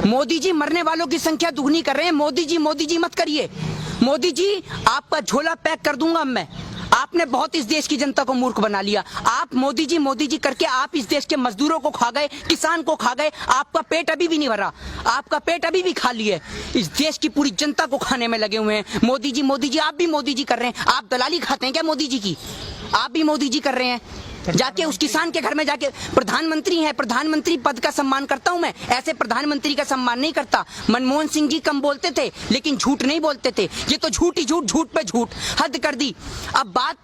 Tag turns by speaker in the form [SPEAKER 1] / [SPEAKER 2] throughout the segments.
[SPEAKER 1] मोदी जी मरने वालों की संख्या दुगनी कर रहे हैं। मोदी जी मत करिए। मोदी जी आपका झोला पैक कर दूंगा मैं। आपने बहुत इस देश की जनता को मूर्ख बना लिया। आप मोदी जी करके आप इस देश के मजदूरों को खा गए, किसान को खा गए। आपका पेट अभी भी नहीं भरा, आपका पेट अभी भी खाली है। इस देश की पूरी जनता को खाने में लगे हुए हैं। मोदी जी आप भी मोदी जी कर रहे हैं। आप दलाली खाते हैं क्या मोदी जी की? आप भी मोदी जी कर रहे हैं। जाके उस किसान के घर में जाके प्रधानमंत्री है, प्रधानमंत्री पद का सम्मान करता हूं मैं, ऐसे प्रधानमंत्री का सम्मान नहीं करता। मनमोहन सिंह जी कम बोलते थे लेकिन झूठ नहीं बोलते थे। ये तो झूठ ही झूठ, झूठ पे झूठ, हद कर दी। अब बात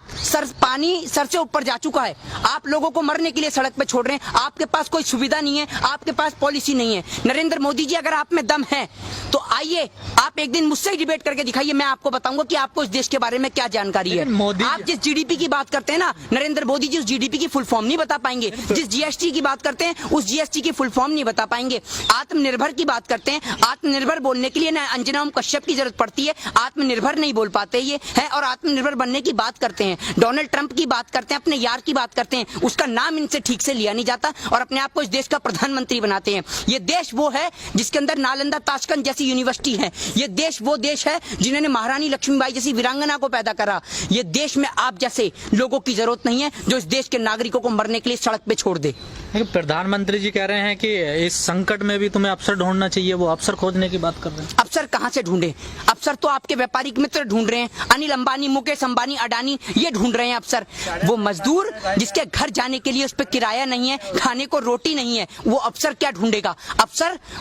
[SPEAKER 1] पानी सर से ऊपर जा चुका है। आप लोगों को मरने के लिए सड़क पे छोड़ रहे हैं। आपके पास कोई सुविधा नहीं है, आपके पास पॉलिसी नहीं है। नरेंद्र मोदी जी अगर आप में दम है तो आइए, आप एक दिन मुझसे ही डिबेट करके दिखाइए। मैं आपको बताऊंगा कि आपको इस देश के बारे में क्या जानकारी है। आप जिस जीडीपी की बात करते हैं ना, नरेंद्र मोदी जी उस जीडीपी की फुल फॉर्म नहीं बता पाएंगे। जिस जीएसटी की बात करते हैं उस जीएसटी की फुल फॉर्म नहीं बता पाएंगे। आत्मनिर्भर की बात करते हैं, आत्मनिर्भर बोलने के लिए ना अंजना ओम कश्यप की जरूरत पड़ती है। आत्मनिर्भर नहीं बोल पाते ये है। और आत्मनिर्भर बनने की बात करते हैं, डोनाल्ड ट्रंप की बात करते हैं, अपने यार की बात करते हैं, उसका नाम इनसे ठीक से लिया नहीं जाता और अपने आप को इस देश का प्रधानमंत्री बनाते हैं। ये देश वो है जिसके अंदर नालंदा ताशकंद जैसी यूनिवर्सिटी है। ये देश वो देश है जिन्होंने महारानी लक्ष्मीबाई जैसी वीरांगना को पैदा करा। ये देश में आप जैसे लोगों की जरूरत नहीं है जो इस देश के नागरिकों को मरने के लिए सड़क पे छोड़ दे।
[SPEAKER 2] प्रधानमंत्री जी कह रहे हैं कि इस संकट में भी तुम्हें अवसर ढूंढना चाहिए, वो अवसर खोजने की बात कर रहे हैं।
[SPEAKER 1] अवसर कहां से ढूंढे? अवसर तो आपके व्यापारिक मित्र ढूंढ रहे हैं। अनिल अंबानी, मुकेश अंबानी, अडानी ये ढूंढ रहे हैं अवसर। वो मजदूर जिसके घर जाने के लिए उस पर किराया नहीं है, खाने को रोटी नहीं है, वो अवसर क्या ढूंढेगा?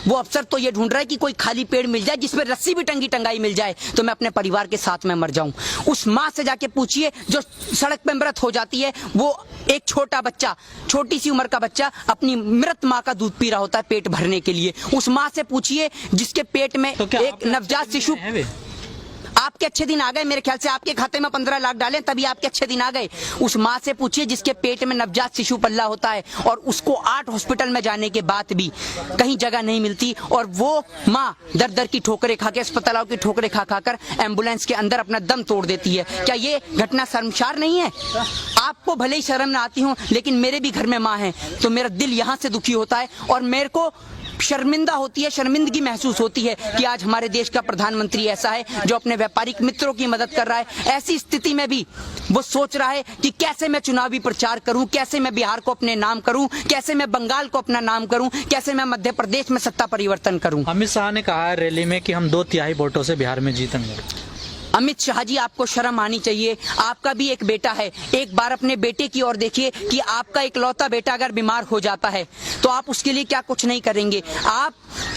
[SPEAKER 1] वो अवसर तो ये ढूंढ रहा है कि कोई खाली पेड़ मिल जाए जिसमें रस्सी भी टंगाई मिल जाए तो मैं अपने परिवार के साथ में मर जाऊं। उस माँ से जाके पूछिए जो सड़क पे मृत हो जाती है। वो एक छोटा बच्चा, छोटी सी उम्र का बच्चा अपनी मृत माँ का दूध पी रहा होता है पेट भरने के लिए। उस माँ से पूछिए जिसके पेट में एक नवजात शिशु। आपके अच्छे दिन आ गए, मेरे ख्याल से आपके खाते में 15 लाख डालें तभी आपके अच्छे दिन आ गए। उस माँ से पूछिए जिसके पेट में नवजात शिशु पल्ला होता है और उसको 8 हॉस्पिटल में जाने के बाद भी कहीं जगह नहीं मिलती और वो माँ दर दर की ठोकरें खा के, अस्पतालों की ठोकरें खा खाकर एम्बुलेंस के अंदर अपना दम तोड़ देती है। क्या ये घटना शर्मसार नहीं है? आपको भले ही शर्म ना आती हो लेकिन मेरे भी घर में माँ है तो मेरा दिल यहाँ से दुखी होता है और मेरे को शर्मिंदा होती है, शर्मिंदगी महसूस होती है कि आज हमारे देश का प्रधानमंत्री ऐसा है जो अपने व्यापारिक मित्रों की मदद कर रहा है। ऐसी स्थिति में भी वो सोच रहा है कि कैसे मैं चुनावी प्रचार करूं, कैसे मैं बिहार को अपने नाम करूं, कैसे मैं बंगाल को अपना नाम करूं, कैसे मैं मध्य प्रदेश में सत्ता परिवर्तन करूं।
[SPEAKER 2] अमित शाह ने कहा है रैली में कि हम 2/3 वोटों से बिहार में जीतेंगे।
[SPEAKER 1] अमित शाह जी आपको शर्म आनी चाहिए। आपका भी एक बेटा है, एक बार अपने बेटे की ओर देखिए कि आपका इकलौता बेटा अगर बीमार हो जाता है तो आप उसके लिए क्या कुछ नहीं करेंगे। आप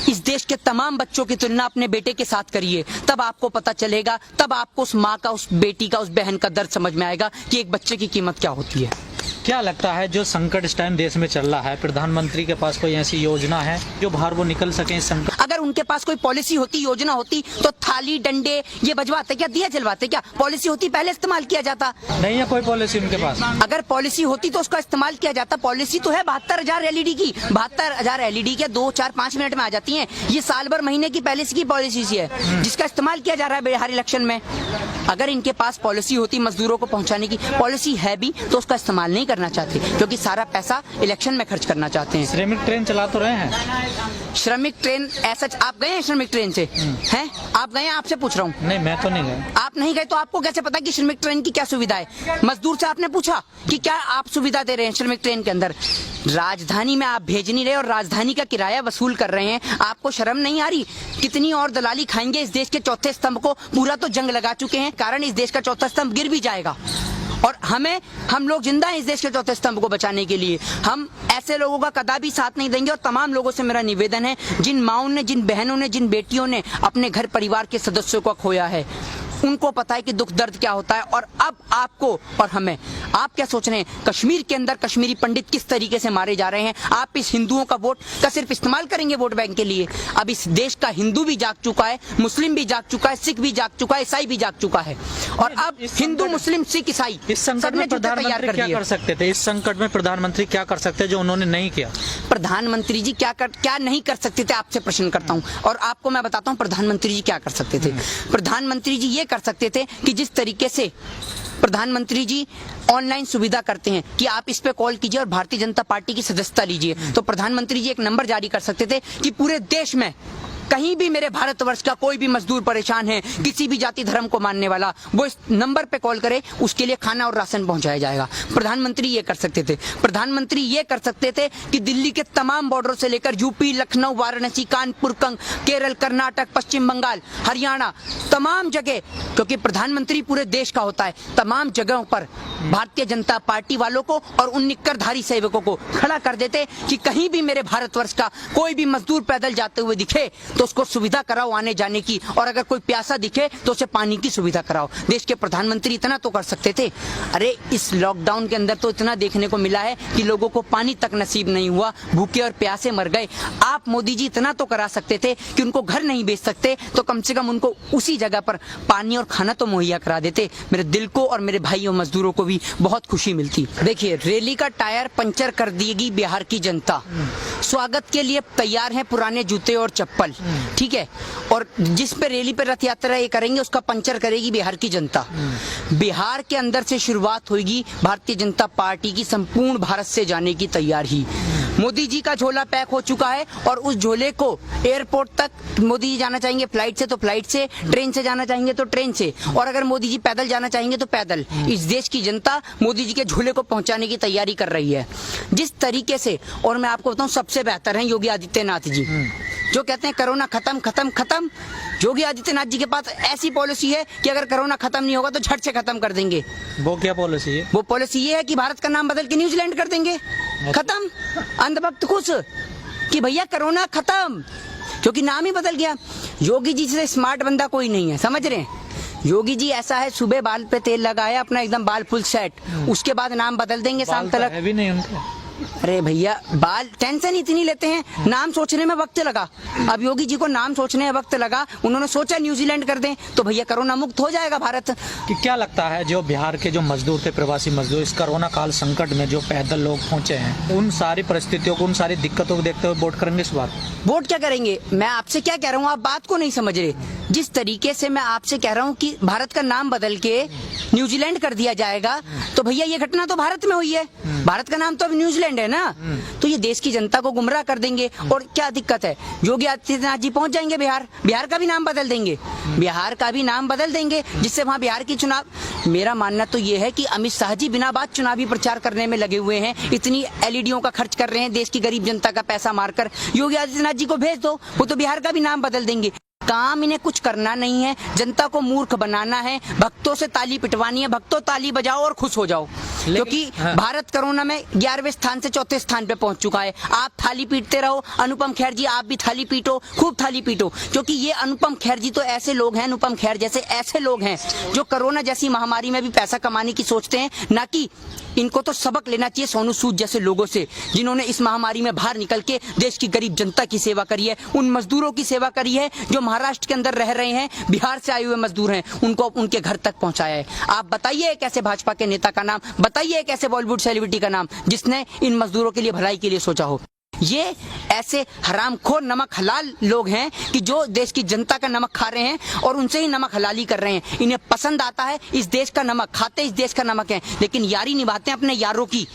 [SPEAKER 1] इस देश के तमाम बच्चों की तुलना अपने बेटे के साथ करिए, तब आपको पता चलेगा, तब आपको उस माँ का, उस बेटी का, उस बहन का दर्द समझ में आएगा कि एक बच्चे की कीमत क्या होती है।
[SPEAKER 2] क्या लगता है जो संकट इस टाइम देश में चल रहा है, प्रधानमंत्री के पास कोई ऐसी योजना है जो बाहर वो निकल सके इस संकट?
[SPEAKER 1] अगर उनके पास कोई पॉलिसी होती, योजना होती तो थाली डंडे ये बजवाते क्या, दिया जलवाते क्या? पॉलिसी होती पहले इस्तेमाल किया जाता।
[SPEAKER 2] नहीं है कोई पॉलिसी उनके पास।
[SPEAKER 1] अगर पॉलिसी होती तो उसका इस्तेमाल किया जाता। पॉलिसी तो है 72,000 एलईडी की, 72,000 एलईडी के 2, 4, 5 मिनट में आ जाती है। ये साल भर महीने की पहले की पॉलिसी है जिसका इस्तेमाल किया जा रहा है बिहार इलेक्शन में। अगर इनके पास पॉलिसी होती मजदूरों को पहुंचाने की, पॉलिसी है भी तो उसका इस्तेमाल नहीं करना चाहते क्योंकि सारा पैसा इलेक्शन में खर्च करना चाहते हैं।
[SPEAKER 2] श्रमिक ट्रेन चला तो रहे हैं।
[SPEAKER 1] श्रमिक ट्रेन ऐसा आप गए हैं श्रमिक ट्रेन से? हैं आप गए हैं? आपसे पूछ रहा हूँ।
[SPEAKER 2] नहीं मैं तो नहीं गया।
[SPEAKER 1] आप नहीं गए तो आपको कैसे पता कि श्रमिक ट्रेन की क्या सुविधा है? मजदूर से आपने पूछा कि क्या आप सुविधा दे रहे हैं श्रमिक ट्रेन के अंदर? राजधानी में आप भेज नहीं रहे और राजधानी का किराया वसूल कर रहे हैं। आपको शर्म नहीं आ रही? कितनी और दलाली खाएंगे इस देश के चौथे स्तंभ को? पूरा तो जंग लगा चुके हैं, कारण इस देश का चौथा स्तंभ गिर भी जाएगा और हम लोग जिंदा हैं इस देश के चौथे स्तंभ को बचाने के लिए। हम ऐसे लोगों का कदापि साथ नहीं देंगे और तमाम लोगों से मेरा निवेदन है, जिन माओं ने, जिन बहनों ने, जिन बेटियों ने अपने घर परिवार के सदस्यों को खोया है, उनको पता है कि दुख दर्द क्या होता है। और अब आपको और हमें, आप क्या सोच रहे हैं कश्मीर के अंदर कश्मीरी पंडित किस तरीके से मारे जा रहे हैं? आप इस हिंदुओं का वोट का सिर्फ इस्तेमाल करेंगे वोट बैंक के लिए? अब इस देश का हिंदू भी जाग चुका है, मुस्लिम भी जाग चुका है, सिख भी जाग चुका है, ईसाई भी जाग चुका है और अब हिंदू, मुस्लिम, सिख, ईसाई
[SPEAKER 2] इस संकट में प्रधानमंत्री क्या कर सकते थे? इस संकट में प्रधानमंत्री क्या कर सकते जो उन्होंने नहीं किया?
[SPEAKER 1] प्रधानमंत्री जी क्या नहीं कर सकते थे? आपसे प्रश्न करता हूँ और आपको मैं बताता हूँ प्रधानमंत्री जी क्या कर सकते थे। प्रधानमंत्री जी ये कर सकते थे कि जिस तरीके से प्रधानमंत्री जी ऑनलाइन सुविधा करते हैं कि आप इस पे कॉल कीजिए और भारतीय जनता पार्टी की सदस्यता लीजिए, तो प्रधानमंत्री जी एक नंबर जारी कर सकते थे कि पूरे देश में कहीं भी मेरे भारतवर्ष का कोई भी मजदूर परेशान है, किसी भी जाति धर्म को मानने वाला, वो इस नंबर पे कॉल करे, उसके लिए खाना और राशन पहुंचाया जाएगा। प्रधानमंत्री ये कर सकते थे। प्रधानमंत्री ये कर सकते थे कि दिल्ली के तमाम बॉर्डरों से लेकर यूपी, लखनऊ, वाराणसी, कानपुर, केरल, कर्नाटक, पश्चिम बंगाल, हरियाणा, तमाम जगह, क्योंकि प्रधानमंत्री पूरे देश का होता है, तमाम जगहों पर भारतीय जनता पार्टी वालों को और उन निक्करधारी सेवकों को खड़ा कर देते कि कहीं भी मेरे भारतवर्ष का कोई भी मजदूर पैदल जाते हुए दिखे तो उसको सुविधा कराओ आने जाने की, और अगर कोई प्यासा दिखे तो उसे पानी की सुविधा कराओ। देश के प्रधानमंत्री इतना तो कर सकते थे। अरे इस लॉकडाउन के अंदर तो इतना देखने को मिला है कि लोगों को पानी तक नसीब नहीं हुआ, भूखे और प्यासे मर गए। आप मोदी जी इतना तो करा सकते थे कि उनको घर नहीं बेच सकते तो कम से कम उनको उसी जगह पर पानी और खाना तो मुहैया करा देते। मेरे दिल को और मेरे भाइयों मजदूरों को भी बहुत खुशी मिलती। देखिए, रैली का टायर पंचर कर देगी बिहार की जनता, स्वागत के लिए तैयार है पुराने जूते और चप्पल, ठीक है, और जिस पे रैली पे रथ यात्रा ये करेंगे उसका पंचर करेगी बिहार की जनता। बिहार के अंदर से शुरुआत होगी भारतीय जनता पार्टी की संपूर्ण भारत से जाने की तैयारी। मोदी जी का झोला पैक हो चुका है और उस झोले को एयरपोर्ट तक मोदी जी जाना चाहेंगे फ्लाइट से तो फ्लाइट से, ट्रेन से जाना चाहेंगे तो ट्रेन से, और अगर मोदी जी पैदल जाना चाहेंगे तो पैदल। इस देश की जनता मोदी जी के झोले को पहुंचाने की तैयारी कर रही है जिस तरीके से। और मैं आपको बताऊं, सबसे बेहतर है योगी आदित्यनाथ जी, जो कहते हैं कोरोना खत्म खत्म खत्म। योगी आदित्यनाथ जी के पास ऐसी पॉलिसी है कि अगर कोरोना खत्म नहीं होगा तो झट से खत्म कर देंगे।
[SPEAKER 2] वो क्या पॉलिसी है?
[SPEAKER 1] वो पॉलिसी ये है कि भारत का नाम बदल के न्यूजीलैंड कर देंगे। खत्म, अंधभक्त खुश कि भैया कोरोना खत्म, क्योंकि नाम ही बदल गया। योगी जी से स्मार्ट बंदा कोई नहीं है, समझ रहे हैं? योगी जी ऐसा है, सुबह बाल पे तेल लगाया, अपना एकदम बाल फुल सेट, उसके बाद नाम बदल देंगे शाम तक।
[SPEAKER 2] है भी नहीं उनके।
[SPEAKER 1] अरे भैया, बाल टेंशन इतनी लेते हैं, नाम सोचने में वक्त लगा। अब योगी जी को नाम सोचने में वक्त लगा, उन्होंने सोचा न्यूजीलैंड कर दें तो भैया कोरोना मुक्त हो जाएगा भारत।
[SPEAKER 2] कि क्या लगता है जो बिहार के जो मजदूर थे, प्रवासी मजदूर, इस कोरोना काल संकट में जो पैदल लोग पहुंचे हैं, उन सारी परिस्थितियों को, उन सारी दिक्कतों को देखते हुए वोट करेंगे इस बार?
[SPEAKER 1] वोट क्या करेंगे? मैं आपसे क्या कह रहा हूँ, आप बात को नहीं समझ रहे। जिस तरीके से मैं आपसे कह रहा हूँ कि भारत का नाम बदल के न्यूजीलैंड कर दिया जाएगा, तो भैया ये घटना तो भारत में हुई है, भारत का नाम तो अब न्यूजीलैंड है ना, तो ये देश की जनता को गुमराह कर देंगे। और क्या दिक्कत है, योगी आदित्यनाथ जी पहुंच जाएंगे बिहार, बिहार का भी नाम बदल देंगे, बिहार का भी नाम बदल देंगे, जिससे वहां बिहार की चुनाव। मेरा मानना तो ये है कि अमित शाह जी बिना बात चुनावी प्रचार करने में लगे हुए हैं, इतनी एलईडीओं का खर्च कर रहे हैं देश की गरीब जनता का पैसा मारकर। योगी आदित्यनाथ जी को भेज दो, वो तो बिहार का भी नाम बदल देंगे। काम इन्हें कुछ करना नहीं है, जनता को मूर्ख बनाना है, भक्तों से ताली पिटवानी है। भक्तों ताली बजाओ और खुश हो जाओ, क्योंकि भारत कोरोना में 11वें स्थान से 4थे स्थान पे पहुंच चुका है। आप थाली पीटते रहो, अनुपम खेर जी आप भी थाली पीटो, खूब थाली पीटो, क्योंकि ये अनुपम खेर जी तो ऐसे लोग हैं, अनुपम खेर जैसे ऐसे लोग हैं जो कोरोना जैसी महामारी में भी पैसा कमाने की सोचते हैं। ना कि इनको तो सबक लेना चाहिए सोनू सूद जैसे लोगों से, जिन्होंने इस महामारी में बाहर निकल के देश की गरीब जनता की सेवा करी है, उन मजदूरों की सेवा करी है जो महाराष्ट्र के अंदर रह रहे हैं, बिहार से आए हुए मजदूर हैं, उनको उनके घर तक पहुंचाया है। आप बताइए एक ऐसे भाजपा के नेता का नाम, बताइए एक ऐसे बॉलीवुड सेलिब्रिटी का नाम जिसने इन मजदूरों के लिए भलाई के लिए सोचा हो। ये ऐसे हरामखोर नमक हलाल लोग हैं कि जो देश की जनता का नमक खा रहे हैं और उनसे ही नमक हलाली कर रहे हैं। इन्हें पसंद आता है इस देश का नमक, खाते इस देश का नमक है, लेकिन यारी निभाते हैं अपने यारों की,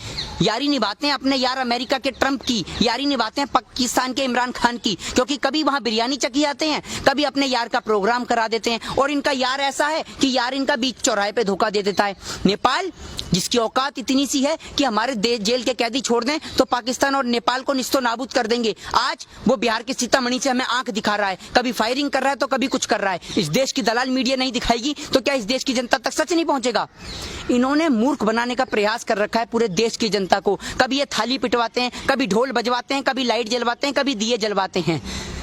[SPEAKER 1] यारी निभाते हैं अपने यार अमेरिका के ट्रंप की, यारी निभाते हैं पाकिस्तान के इमरान खान की, क्योंकि कभी वहां बिरयानी चखी आते हैं, कभी अपने यार का प्रोग्राम करा देते हैं। और इनका यार ऐसा है कि यार इनका बीच चौराहे पे धोखा दे देता है। नेपाल, जिसकी औकात इतनी सी है कि हमारे देश जेल के कैदी छोड़ दें तो पाकिस्तान और नेपाल को निस्तो नाबूद कर देंगे, आज वो बिहार के सीतामढ़ी से हमें आंख दिखा रहा है, कभी फायरिंग कर रहा है तो कभी कुछ कर रहा है। इस देश की दलाल मीडिया नहीं दिखाएगी तो क्या इस देश की जनता तक सच नहीं पहुंचेगा? इन्होंने मूर्ख बनाने का प्रयास कर रखा है पूरे देश की जनता को। कभी ये थाली पिटवाते हैं, कभी ढोल बजवाते हैं, कभी लाइट जलवाते हैं, कभी दिए जलवाते हैं।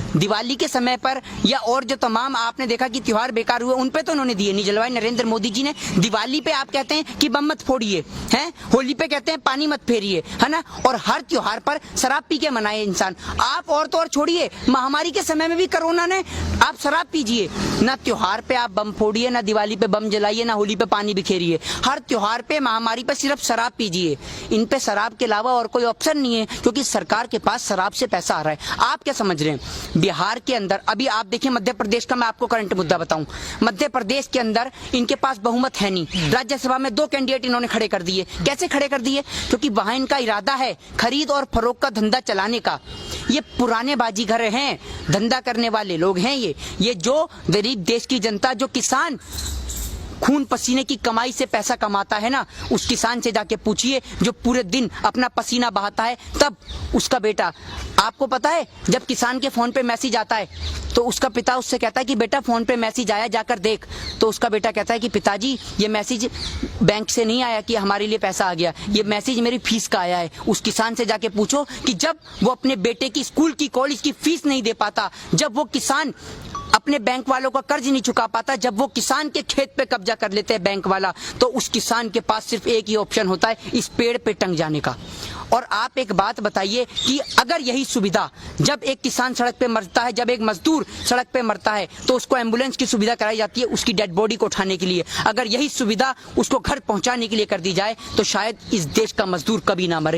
[SPEAKER 1] दिवाली के समय पर या और जो तमाम आपने देखा कि त्योहार बेकार हुए, उन पे तो उन्होंने दिए नहीं जलवाए नरेंद्र मोदी जी ने। दिवाली पे आप कहते हैं कि बम मत फोड़िए, हैं, होली पे कहते हैं पानी मत फेरिए, है ना, और हर त्योहार पर शराब पी के मनाए इंसान। आप और तो और छोड़िए, महामारी के समय में भी कोरोना ने, आप शराब पीजिए, ना त्योहार पे आप बम फोड़िए, ना दिवाली पे बम जलाइए, ना होली पे पानी बिखेरिए। हर त्योहार पे, महामारी पे सिर्फ शराब पीजिए। इन पे शराब के अलावा और कोई ऑप्शन नहीं है, क्योंकि सरकार के पास शराब से पैसा आ रहा है। आप क्या समझ रहे हैं बिहार के अंदर अभी आप देखिए, मध्य प्रदेश का मैं आपको करंट मुद्दा बताऊं, मध्य प्रदेश के अंदर इनके पास बहुमत है नहीं, राज्यसभा में 2 कैंडिडेट इन्होंने खड़े कर दिए। कैसे खड़े कर दिए? क्योंकि वहां इनका इरादा है खरीद और फरोख्त का धंधा चलाने का। ये पुराने बाजीगर हैं, धंधा करने वाले लोग हैं। ये जो गरीब देश की जनता, जो किसान खून पसीने की कमाई से पैसा कमाता है ना, उस किसान से जाके पूछिए जो पूरे दिन अपना पसीना बहाता है, तब उसका बेटा, आपको पता है जब किसान के फोन पे मैसेज आता है तो उसका पिता उससे कहता है कि बेटा फोन पे मैसेज आया, जाकर देख। तो उसका बेटा कहता है कि पिताजी ये मैसेज बैंक से नहीं आया कि हमारे लिए पैसा आ गया, ये मैसेज मेरी फीस का आया है। उस किसान से जाके पूछो कि जब वो अपने बेटे की स्कूल की, कॉलेज की फीस नहीं दे पाता, जब वो किसान अपने बैंक वालों का कर्ज नहीं चुका पाता, जब वो किसान के खेत पे कब्जा कर लेते हैं बैंक वाला, तो उस किसान के पास सिर्फ एक ही ऑप्शन होता है, इस पेड़ पे टंग जाने का। और आप एक बात बताइए कि अगर यही सुविधा, जब एक किसान सड़क पे मरता है, जब एक मजदूर सड़क पे मरता है, तो उसको एम्बुलेंस की सुविधा कराई जाती है उसकी डेड बॉडी को उठाने के लिए, अगर यही सुविधा उसको घर पहुंचाने के लिए कर दी जाए तो शायद इस देश का मजदूर कभी ना मरे।